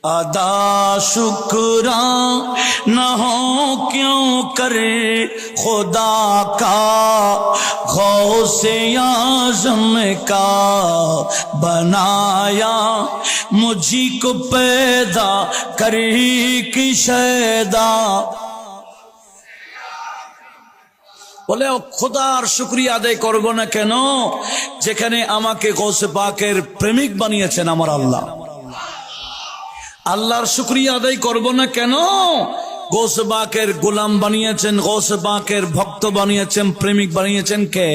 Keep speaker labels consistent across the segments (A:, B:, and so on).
A: अदा शुक्रा न हो क्यों करे खुदा का गौसे आज़म का बनाया मुझी को पैदा करी की शैदा বলে খোদার শুকরিয়া আদায় করব না কেন যেখানে আমাকে গৌসে পাকের প্রেমিক বানিয়েছেন আমার আল্লাহ। আল্লাহর শুকরিয়া আদায় করব না কেন গৌসে পাকের গোলাম বানিয়েছেন, গৌসে পাকের ভক্ত বানিয়েছেন, প্রেমিক বানিয়েছেন কে?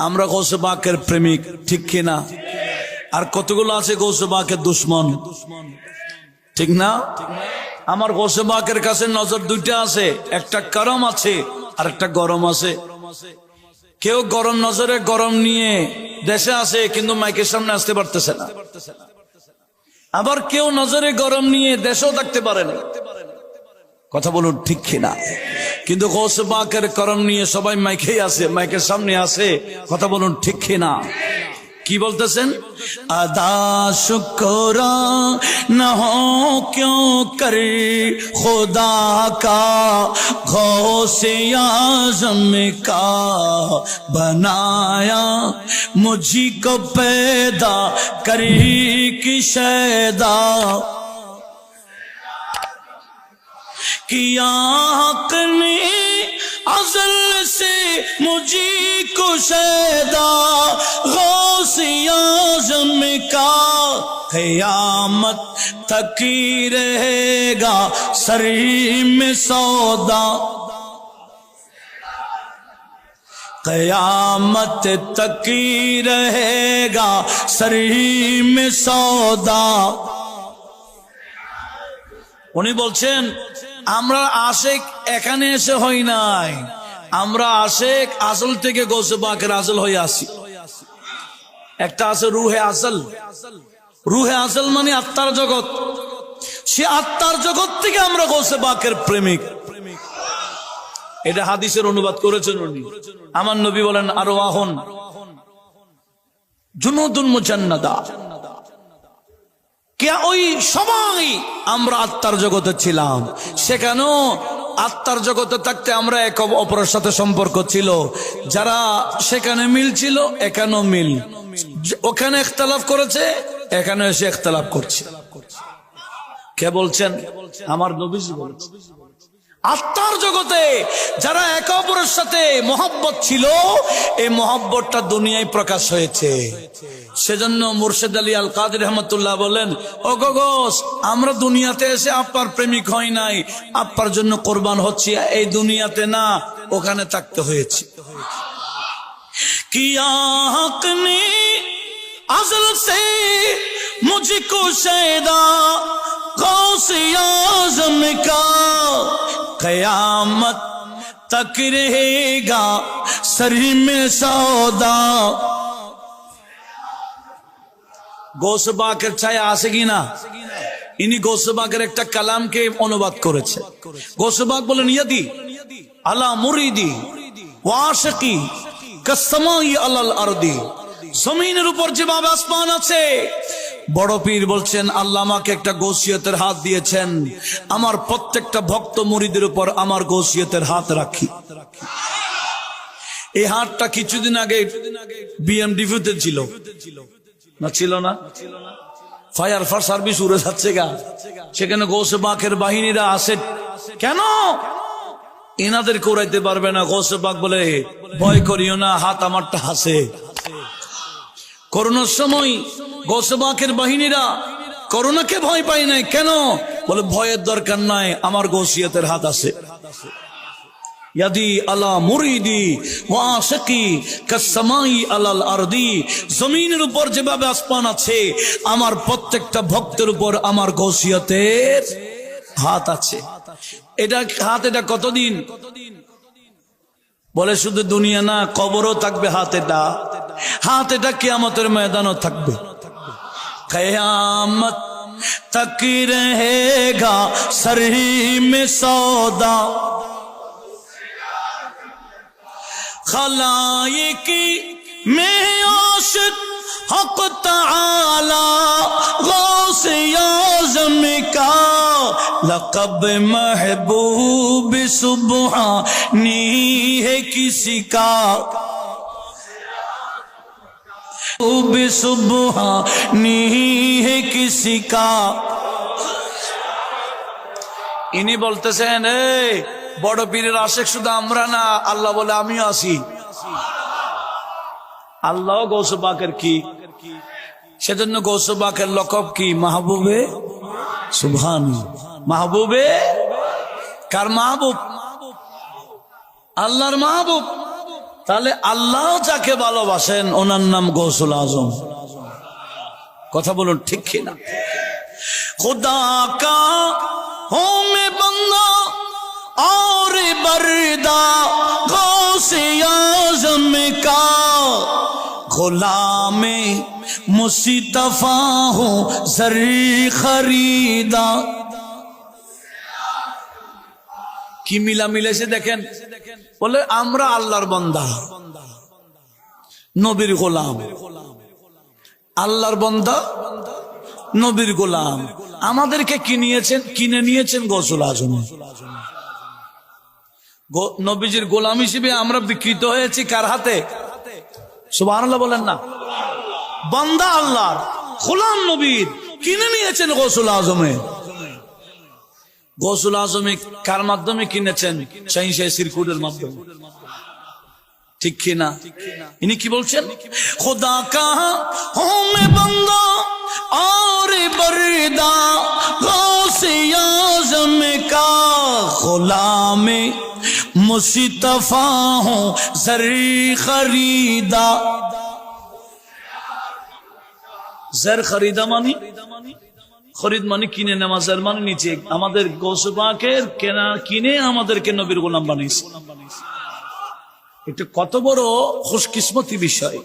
A: আমরা গৌসে পাকের প্রেমিক, ঠিক কিনা? আর কতগুলো আছে গৌসে পাকের দুশ্মন, ঠিক না? আমার গৌসে পাকের কাছে নজর দুইটা আছে, একটা করম আছে আর একটা গরম আছে। কেউ গরম নজরে গরম নিয়ে দেশে আছে কিন্তু মাইকের সামনে আসতে পারতেছে না, আবার কেউ নজরে গরম নিয়ে দেশেও থাকতে পারে না। কথা বলুন ঠিক কিনা? কিন্তু গৌসে পাকের করম নিয়ে সবাই মাইকেই আছে, মাইকের সামনে আছে। কথা বলুন ঠিক কিনা? কি বলতেছেন? আদা শুকরা না হো क्यों करे खुदा का गौसे आज़म का बनाया मुझी को पैदा करी की शैदा किया हक ने अज़ल से मुझी को शैदा गौसे आज़म का क़यामत तक ही रहेगा सरी में सौदा क़यामत तक ही रहेगा सरी में सौदा। উনি বলছেন আমরা আশেক এখানে এসে হই নাই, আমরা আশেক আসল থেকে গৌসে পাকের আসল হয়ে আসি। একটা আছে রুহে আসল, রুহে আসল মানে আত্মার জগৎ, সে আত্মার জগৎ থেকে আমরা গৌসে পাকের প্রেমিক। এটা হাদিসের অনুবাদ করেছেন উনি। আমার নবী বলেন আরওয়াহুন জুনুদুন মুজান্নাদা, কে ওই সবাই আমরা আত্মার জগতে ছিলাম, সেখানেও আত্মার জগতে থাকতে আমরা এক অপরের সাথে সম্পর্ক ছিল। যারা সেখানে মিল ছিল এখানেও মিল, ওখানে ইখতিলাফ করেছে এখানে এসে ইখতিলাফ করছে। কে বলছেন? আমার নবীজি বলছেন আত্মার জগতে যারা একে অপরের সাথে মহব্বত ছিল, এই মহব্বতটা দুনিয়ায় প্রকাশ হয়েছে। সেজন্য মুর্শিদ আলী আল কাদের রহমতুল্লাহ বলেন, ও গগস আমরা দুনিয়াতে এসে আপনার প্রেমিক হই নাই, আপনার জন্য কোরবান হচ্ছি এই দুনিয়াতে না, ওখানে থাকতে হয়েছে। কিয়া হক নে আজল সে মুঝকো শৈদা गौसे आज़म का क़यामत तक रहेगा सरी में सौदा। গৌসে পাকের ছায়া আছে কিনা? ইনি গৌসে পাকের একটা কালামকে অনুবাদ করেছে। গৌসে পাক বলেন ইয়াদি আলা মুরিদি ওয়া আশিকি কাসমাই আলাল আরদি, জমিনের উপর যেভাবে আসমান আছে, বড় পীর বলছেন আল্লাহ আমাকে একটা গৌসিয়তের হাত দিয়েছেন, আমার প্রত্যেকটা ভক্ত মুরিদের উপর আমার গৌসিয়তের হাত রাখি। এই হাতটা কিছুদিন আগে বিএমডিভিতে ছিল না, ছিল না? ফায়ার সার্ভিস উড়ে যাচ্ছে গা, সেখানে গৌসে পাকের বাহিনীরা আসে কেন? এনাদের করাইতে পারবে না। গৌসে পাক বলে ভয় করিও না, হাত আমারটা আছে। করোনার সময় গৌসে পাকের বাহিনীরা করোনাকে ভয় পায় নাই কেন? বলে ভয়ের দরকার নাই, আমার গৌসিয়তের হাত আছে। ইয়াদি আলা মুরিদি ওয়া আশিকি কাসমাই আলাল আরদি, জমিনের উপর যেভাবে আসমান আছে, আমার প্রত্যেকটা ভক্তের উপর আমার গৌসিয়তের হাত আছে। এটা হাত, এটা কতদিন? বলে শুধু দুনিয়া না, কবরও থাকবে হাত এটা, হাত এটা কিয়ামতের ময়দানও থাকবে। क़यामत तक रहेगा सरी में सौदा खलाइकी में आशिक हक तआला गौसे का लक़ब महबूब सुब्हानी है किसी का सुब्हानी है किसी का। ইনি বলতেছেন এই বড় পীরের আশিক শুধু আমরা না, আল্লাহ বলে আমিও আছি। আল্লাহ গৌসে পাকের কি, সেজন্য গৌসে পাকের লকব কি মাহবুবে সুবহানী। মাহবুবে কার মাহবুব? আল্লাহর মাহবুব। তাহলে আল্লাহ যাকে ভালোবাসেন ওনার নাম গৌসুল আজম। কথা বলুন ঠিক কিনা? खुदा का हूँ मैं बंदा और बरदा गौसे आज़म का गुलाम मुस्तफा हूँ ज़र खरीदा। কি মিলা মিলেছে দেখেন। বলে আমরা আল্লাহর বান্দা, নবীর গোলাম। আল্লাহর বান্দা, নবীর গোলাম। আমাদেরকে কিনে নিয়েছেন গৌসুল আজম। নবীজির গোলাম হিসেবে আমরা বিকৃত হয়েছি কার হাতে? সুবহানাল্লাহ বলেন না। বান্দা আল্লাহর, গোলাম নবীর, কিনে নিয়েছেন গৌসুল আজমে। গৌসুল আজমে কার মাধ্যমে কিনেছেন? শাহিনশাহ সিরকুটের মাধ্যমে। ঠিক কিনা? ইনি কি বলছেন? খুদা কাহা হুঁ मैं बंदा और बरदा गौसे आज़म का गुलाम मुस्तफा हूँ ज़र खरीदा। ज़र खरीदा मानी, খরিদ মানে কিনে নেওয়া, যার মানে নিচে। আমাদের গৌসে পাকের কেনা কিনে আমাদেরকে নবীর গোলাম বানিয়েছে। এটা কত বড় খুশকিসমতি বিষয়।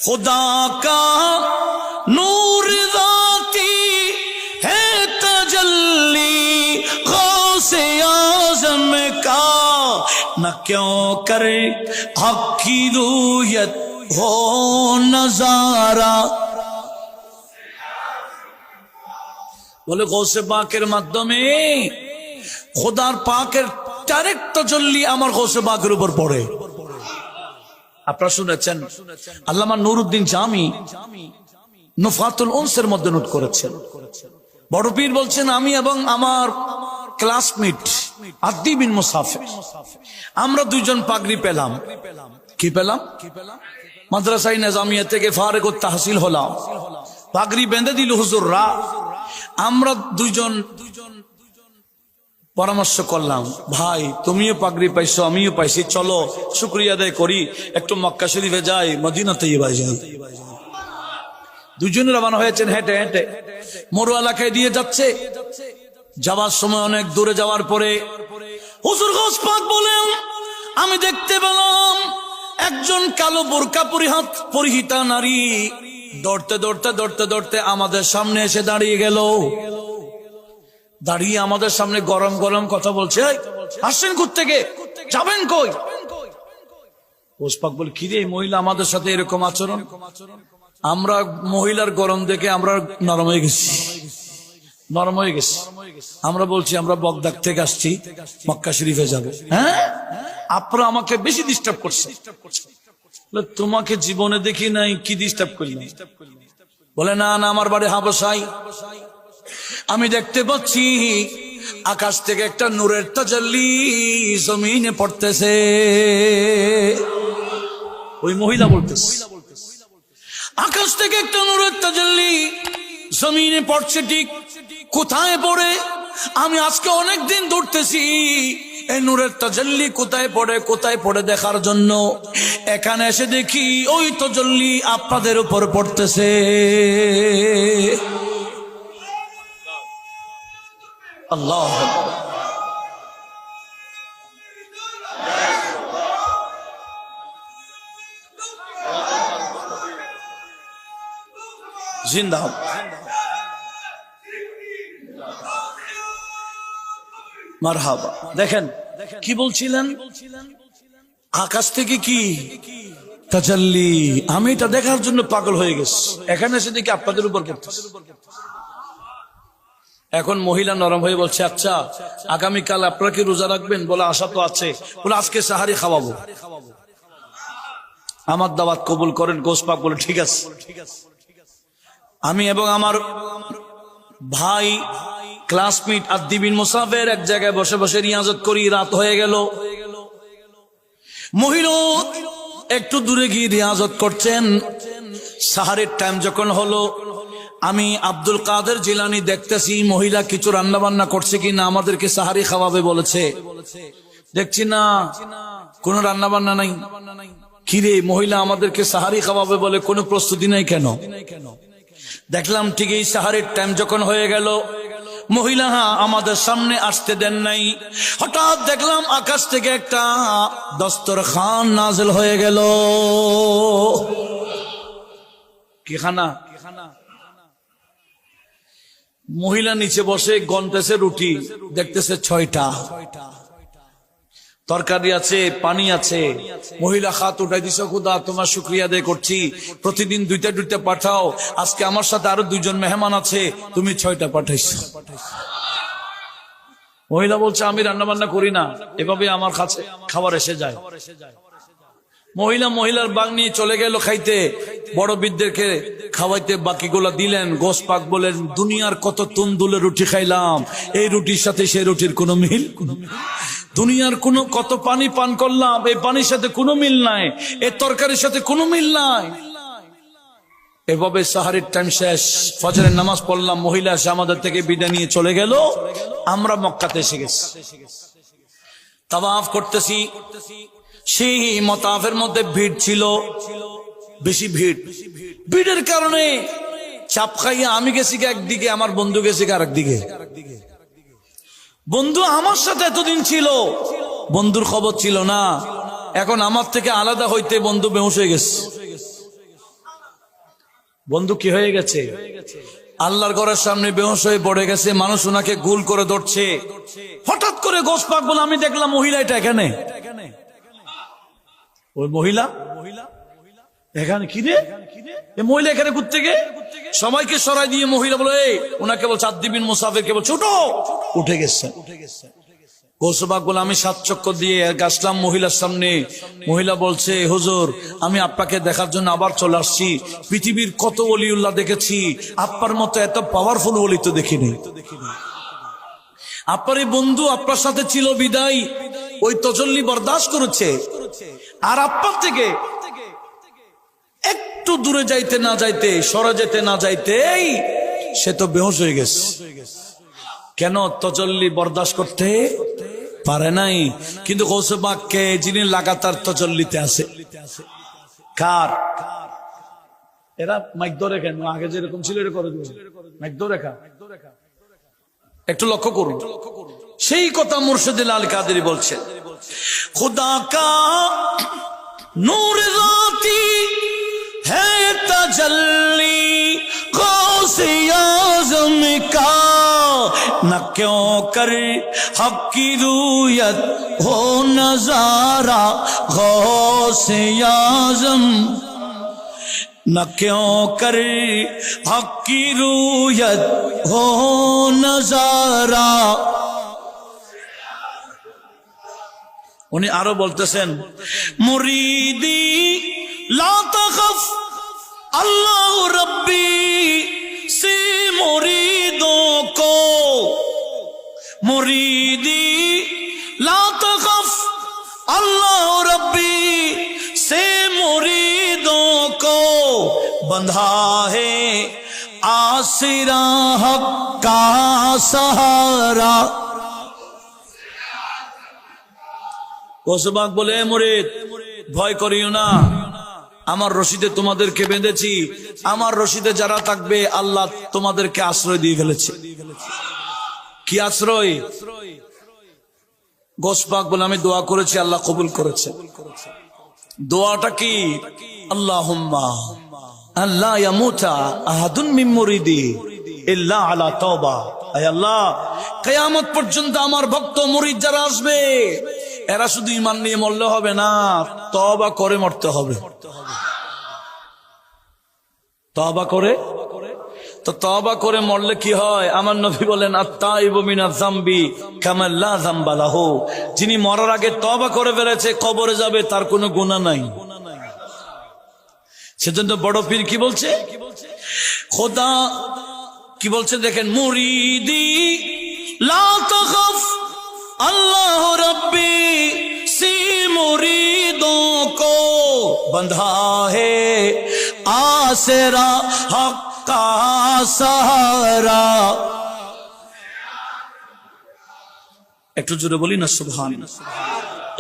A: খুদা কা নূর যাতি है तजल्ली गौसे आज़म का न क्यों करे हक की रूयत हो नजारा। বলে গৌসে পাকের মাধ্যমে খোদার পাকের ডাইরেক্ট তাজাল্লি আমার গৌসে পাকের উপর পড়ে। আপনারা শুনেছেন আল্লামা নুরউদ্দিন জামি নুফাতুল উনসের মধ্যে নোট করেছেন। বড় পীর বলছেন আমি এবং আমার ক্লাসমেট আদি বিন মুসাফির আমরা দুইজন পাগড়ি পেলাম। কি পেলাম? মাদ্রাসায়ে নিজামিয়া থেকে ফারিগুত তাহসিল হলাম। পাগড়ি বেঁধে দিল হুজুররা। আমরা দুইজন পরামর্শ করলাম, ভাই তুমিও পাগড়ি পাইছো আমিও পাইছি, চলো শুকরিয়া আদায় করি, একটু মক্কা শরীফে যাই, মদিনা তৈয়বায় যাই। দুজনে রওনা হয়েছেন হেঁটে হেঁটে, মরু এলাকায় দিয়ে যাচ্ছে। যাওয়ার সময় অনেক দূরে যাওয়ার পরে হুজুর গৌস পাক বলেন আমি দেখতে পেলাম একজন কালো বোরকা পরিহিতা নারী দৌড়তে দৌড়তে দৌড়তে দৌড়তে আমাদের সামনে এসে দাঁড়িয়ে গেল। দাঁড়িয়ে আমাদের সামনে গরম গরম কথা বলছে, আসছেন কোত্থেকে, যাবেন কই? গৌস পাক বলে কি রে মহিলা আমাদের সাথে এরকম আচরণ? আমরা মহিলার গরম দেখে আমরা নরম হয়ে গেছি। আমরা বলছি আমরা বগদাদ থেকে আসছি, মক্কা শরীফে যাব। হ্যাঁ, আপনারা আমাকে বেশি ডিস্টার্ব করছে। তোমাকে জীবনে দেখি নাই, কি ডিস্টার্ব করলাম? বলে না না, আমার বাড়ি হাবশায়। আমি দেখতে পাচ্ছি আকাশ থেকে একটা নূরের তাজাল্লি জমিনে পড়তেছে। ওই মহিলা বলতেছে আকাশ থেকে একটা নূরের তাজাল্লি জমিনে পড়ছে। ঠিক কোথায় পড়ে? আমি আজকে অনেকদিন দৌড়তেছি এই নূরের তাজাল্লি কোথায় পড়ে দেখার জন্য। এখানে এসে দেখি ওই তাজাল্লি আপনাদের উপর পড়তেছে। আল্লাহ জিন্দাবাদ। মারহাবা। দেখেন কি বলছিলেন, আকাশ থেকে কি তাজাল্লি, আমি এটা দেখার জন্য পাগল হয়ে গেছি। এখানে এসে দেখি আপনাদের উপর পড়তেছে। এখন মহিলা নরম হয়ে বলছে, আচ্ছা আগামীকাল আপনারা কি রোজা রাখবেন? বলে আশা তো আছে। বলে আজকে সাহারি খাওয়াবো, আমার দাওয়াত কবুল করেন। গোশ পাক বলে ঠিক আছে। আমি এবং আমার ভাই ক্লাসমেট আদ্দি বিন মুসাফির এক জায়গায় বসে বসে রিয়াজত করি। রাত হয়ে গেল, মহিলা একটু দূরে গিয়ে রিয়াজত করছেন। সাহারের টাইম যখন হলো, আমি আব্দুল কাদের জিলানী দেখতেছি মহিলা কিছু রান্না বান্না করছে কিনা, আমাদেরকে সাহারি খাওয়াবে বলেছে। দেখছি না, কোনো রান্না বান্না নাই। কিরে, মহিলা আমাদেরকে সাহারি খাওয়াবে বলে কোনো প্রস্তুতি নাই কেন? দেখলাম ঠিকই সাহারির টাইম যখন হয়ে গেল, মহিলা আমাদের সামনে আসতে দেন নাই। হঠাৎ দেখলাম আকাশ থেকে একটা দস্তরখান নাযিল হয়ে গেল। কি খানা? মহিলা নিচে বসে গনতেছে রুটি, দেখতেছে 6টা। তরকারি আছে, পানি আছে। মহিলা হাত উঠাই দিছে, খুদা তোমার শুকরিয়া আদায় করছি, প্রতিদিন 2টা 2টা পাঠাও, আজকে আমার সাথে আরো 2 জন মেহমান আছে, তুমি 6টা পাঠাইছো। মহিলা বলছে আমি রান্না বান্না করি না, এভাবে আমার কাছে খাবার এসে যায়। মহিলার বাগ নিয়ে চলে গেল খাইতে, বড় বিদদেরকে খাওয়াইতে বাকিগুলা দিলেন। গোশ পাক বলেন, দুনিয়ার কত তুন্দুলে রুটি খাইলাম, এই রুটির সাথে সেই রুটির কোনো মিল। দুনিয়ার কত পানি পান করলাম, এই পানির সাথে কোনো মিল নাই, এই তরকারির সাথে কোনো মিল নাই। এভাবে সাহারির টাইম শেষ, ফজরের নামাজ পড়লাম, মহিলা এসে আমাদের থেকে বিদায় নিয়ে চলে গেল। আমরা মক্কাতে এসে গেছি, তাওয়াফ করতেছি। সেই মতাফের মধ্যে ভিড় ছিল, বেশি ভিড়। ভিড়ের কারণে চাপ খাইয়া আমি গেছি একদিকে, আমার বন্ধু গেছি আরেকদিকে। বন্ধু আমার সাথে এতদিন ছিল, বন্ধুর খবর ছিল না। এখন আমার থেকে আলাদা হইতে বন্ধু বেহুশ হয়ে গেছে। বন্ধু কি হয়ে গেছে? আল্লাহর ঘরের সামনে বেহুশ হয়ে পড়ে গেছে। মানুষ ওনাকে গুল করে ধরছে। হঠাৎ করে গোশ পাক বলে আমি দেখলাম মহিলা এটা এখানে। ওই মহিলা এখানে কি রে? এই মহিলা এখানে ঘুরতে গে সবাইকে সরাই দিয়ে মহিলা বলে, ওনাকে বলছে আদ্দি বিন মুসাফিরকে বলছে ছোট উঠে গেছে। গোশ পাক বলে আমি 7 চক্কর দিয়ে আসলাম মহিলার সামনে। মহিলা বলছে, হুজুর আমি আপনাকে দেখার জন্য আবার চলে আসছি। পৃথিবীর কত ওলিউল্লাহ দেখেছি, আপনার মতো এত পাওয়ারফুল ওলি তো দেখিনি। আপনার এই বন্ধু আপনার সাথে ছিল বিদায় ওই তজল্লি বরদাস্ত করেছে, আর আপনার থেকে একটু দূরে যাইতে না যাইতে, সরে যেতে না যাইতেই সে তো বেহুশ হয়ে গেছে। কেন? তজল্লি বরদাস্ত করতে পারে নাই। কিন্তু গৌসে পাককে যিনি লাগাতার তজল্লিতে আছে, কার? এরা মাইক ধরে কেন? আগে যেরকম ছিল এরকম করে দেবে, মাইক ধরে খা। একটু লক্ষ্য করুন, সেই কথা মুর্শিদ লাল কাদেরী বলছেন, खुदा का नूर राती है तजल्ली गौसे आज़म का, न क्यों कर हक की रूयत हो नजारा गौसे आज़म, न क्यों कर हक की रूयत हो नजारा। উনি আরো বলতেছেন, মুরিদি লা তাখাফ আল্লাহ রব্বি সে মুরিদোं को, মুরিদি লা তাখাফ আল্লাহ রব্বি से मुरीदों को, बंधा है आसिरा हक का सहारा। গোসবাক বলে, মুরিদ ভয় করিও না, আমার রশিদে তোমাদেরকে বেঁধেছি, আমার রশিদে যারা থাকবে আল্লাহ তোমাদেরকে আশ্রয় দিয়ে ফেলেছে। কি আশ্রয়? গোসবাক বলে আমি দোয়া করেছি, আল্লাহ কবুল করেছে। দোয়াটা কি? আল্লাহুম্মা আল্লাহ ইয়ামুতা আহাদুন মিন মুরিদি ইল্লা আলা তাওবা। আয় আল্লাহ, কিয়ামত পর্যন্ত আমার ভক্ত মুরিদ যারা আসবে এরা শুধু ঈমান নিয়ে মরলে হবে না, তওবা করে মরতে হবে। তওবা করে তো তওবা করে মরলে কি হয়? আমার নবী বলেন আত-তাইবু মিনাজ যামবি কামা লা যামবা লাহু। যিনি মরার আগে তওবা করে ফেলেছে, কবরে যাবে, তার কোনো গুনাহ নাই। সেজন্য বড় পীর কি বলছে? খোদা কি বলছে দেখেন, মুরিদি লা তাখাফ अल्लाह रब्बी सी मुरीदों को बंधा है आसरा हक का सहारा। একটু জোরে বলি না সুবহানাল্লাহ।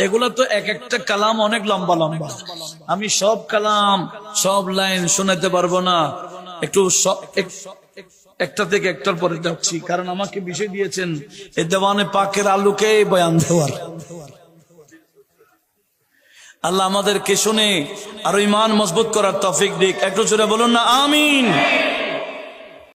A: এগুলা তো এক একটা কালাম অনেক লম্বা লম্বা, আমি সব কালাম সব লাইন শোনাতে পারবো না। একটু একটা থেকে একটার পরে যাচ্ছি, কারণ আমাকে বিষয় দিয়েছেন এই দেওয়ানে পাকের আলোকে বয়ান দেওয়ার। আল্লাহ আমাদেরকে শুনে আরো ঈমান মজবুত করার তৌফিক দিক। একটু জোরে বলুন না আমিন।